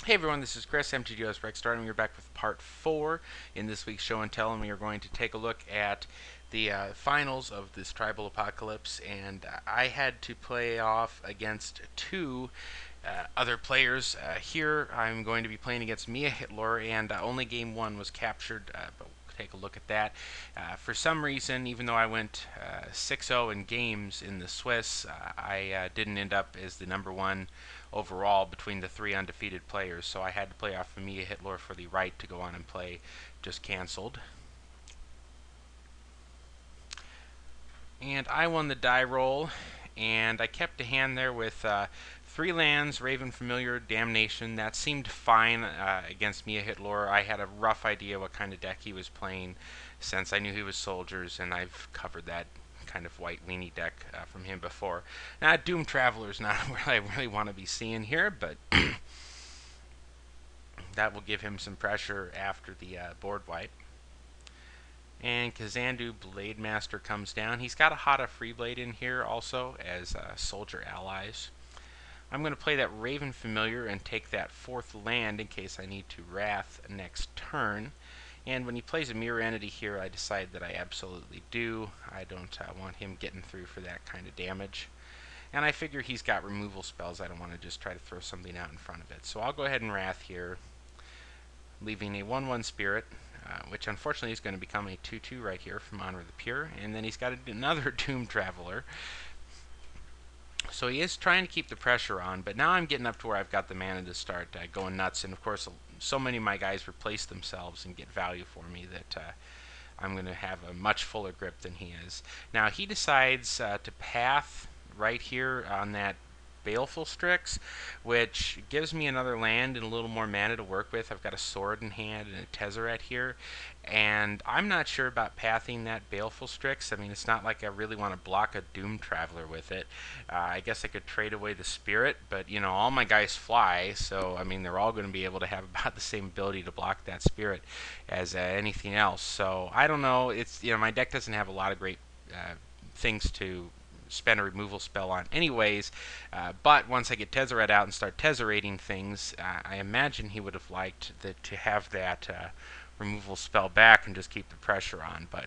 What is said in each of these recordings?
Hey everyone, this is Chris, MTGO's Rex Starting. We're back with part 4 in this week's show and tell, and we are going to take a look at the finals of this Tribal Apocalypse. And I had to play off against two other players. Here I'm going to be playing against mihahitlor, and only game 1 was captured, but we'll take a look at that. For some reason, even though I went 6-0 in games in the Swiss, I didn't end up as the number 1 overall between the 3 undefeated players, so I had to play off of mihahitlor for the right to go on and play. Just canceled. And I won the die roll, and I kept a hand there with 3 lands, Raven Familiar, Damnation. That seemed fine against mihahitlor. I had a rough idea what kind of deck he was playing since I knew he was soldiers, and I've covered that kind of white weenie deck from him before. Now, Doom Traveler's not what I really want to be seeing here, but that will give him some pressure after the board wipe. And Kazandu Blade Master comes down. He's got a Hada Freeblade in here also as soldier allies. I'm going to play that Raven Familiar and take that 4th land in case I need to Wrath next turn. And when he plays a Mirror Entity here, I decide that I absolutely do. I don't want him getting through for that kind of damage. And I figure he's got removal spells. I don't want to just try to throw something out in front of it. So I'll go ahead and Wrath here, leaving a 1/1 Spirit, which unfortunately is going to become a 2/2 right here from Honor the Pure. And then he's got another Doom Traveler. So he is trying to keep the pressure on, but now I'm getting up to where I've got the mana to start going nuts. And of course, so many of my guys replace themselves and get value for me that I'm going to have a much fuller grip than he is. Now he decides to path right here on that Baleful Strix, which gives me another land and a little more mana to work with. I've got a sword in hand and a Tezzeret here, and I'm not sure about pathing that Baleful Strix. I mean, it's not like I really want to block a Doom Traveler with it. I guess I could trade away the Spirit, but you know, all my guys fly, so I mean, they're all going to be able to have about the same ability to block that Spirit as anything else. So I don't know. It's, you know, my deck doesn't have a lot of great things to spend a removal spell on anyways, but once I get Tezzeret out and start Tezzerating things, I imagine he would have liked to have that removal spell back and just keep the pressure on, but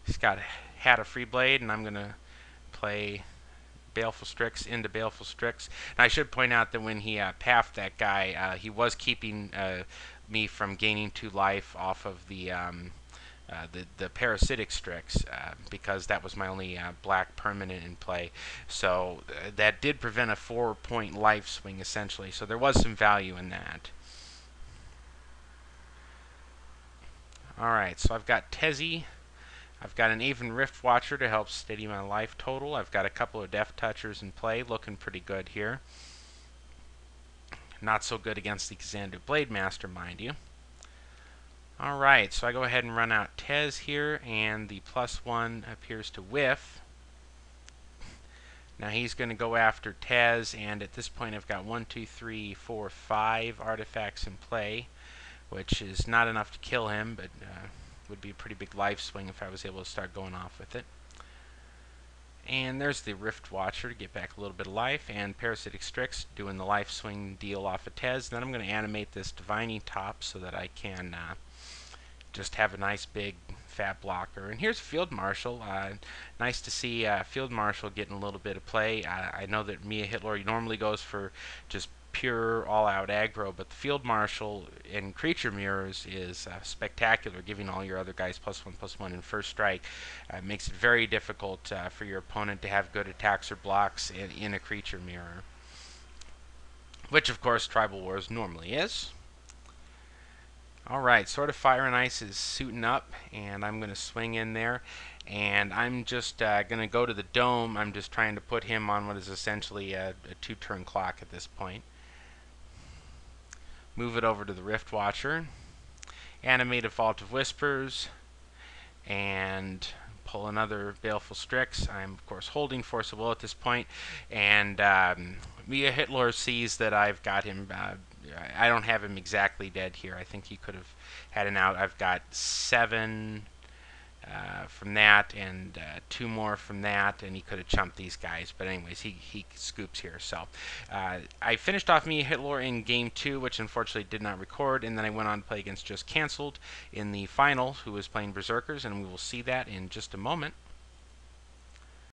he's had a free blade, and I'm going to play Baleful Strix into Baleful Strix. And I should point out that when he pathed that guy, he was keeping me from gaining 2 life off of the parasitic Strix, because that was my only black permanent in play. So that did prevent a 4-point life swing essentially. So there was some value in that. Alright, so I've got Tezzy. I've got an Aven Rift Watcher to help steady my life total. I've got a couple of Death Touchers in play, looking pretty good here. Not so good against the Kazandu Blade Master, mind you. Alright, so I go ahead and run out Tez here, and the +1 appears to whiff. Now he's going to go after Tez, and at this point I've got 1, 2, 3, 4, 5 artifacts in play, which is not enough to kill him, but would be a pretty big life swing if I was able to start going off with it. And there's the Rift Watcher to get back a little bit of life, and Parasitic Strix doing the life swing deal off of Tez. Then I'm going to animate this Divining Top so that I can just have a nice big fat blocker. And here's Field Marshal. Nice to see Field Marshal getting a little bit of play. I know that mihahitlor normally goes for just pure all-out aggro, but the Field Marshal in Creature Mirrors is spectacular, giving all your other guys +1/+1 in first strike. Makes it very difficult for your opponent to have good attacks or blocks in a Creature Mirror, which of course Tribal Wars normally is. Alright, Sword of Fire and Ice is suiting up, and I'm going to swing in there, and I'm just going to go to the Dome. I'm just trying to put him on what is essentially a 2-turn clock at this point. Move it over to the Rift Watcher, animate a Vault of Whispers, and pull another Baleful Strix. I'm of course holding Force of Will at this point, and mihahitlor sees that I've got him. I don't have him exactly dead here. I think he could have had an out. I've got 7 from that, and 2 more from that, and he could have chumped these guys. But anyways, he scoops here. So I finished off mihahitlor in game 2, which unfortunately did not record, and then I went on to play against Just Cancelled in the final, who was playing Berserkers, and we will see that in just a moment.